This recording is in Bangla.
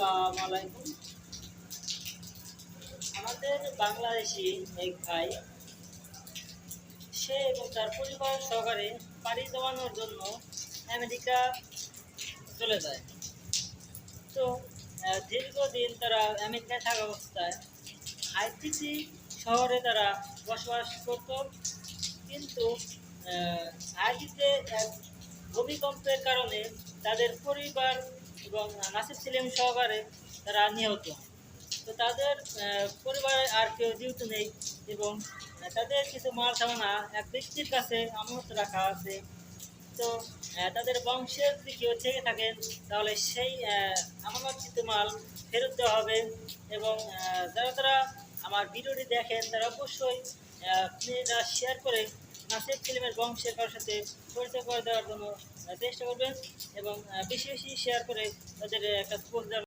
আসসালামু আলাইকুম। আমাদের বাংলাদেশি এক ভাই, সে এবং তার পরিবার সহকারে পাড়ি জমানোর জন্য আমেরিকা চলে যায়। তো দীর্ঘদিন তারা আমেরিকায় থাকা অবস্থায় হাইতিসি শহরে তারা বসবাস করত। কিন্তু হাইতিতে এক ভূমিকম্পের কারণে তাদের পরিবার এবং নাসিব সিলিম সহকারে তারা নিহত। তো তাদের পরিবারে আর কেউ জীবিত নেই এবং তাদের কিছু মাল সামানা এক ব্যক্তির কাছে আমানত রাখা আছে। তো তাদের বংশের যদি কেউ থেকে থাকেন তাহলে সেই আমানতকৃত মাল ফেরত দেওয়া হবে। এবং যারা তারা আমার ভিডিওটি দেখেন তারা অবশ্যই আপনারা শেয়ার করে নাসিব ফিল্মের বংশের কারোর সাথে পরিচয় করে দেওয়ার জন্য চেষ্টা করবেন এবং বেশি বেশি শেয়ার করে তাদের কাছে পৌঁছে দেওয়ার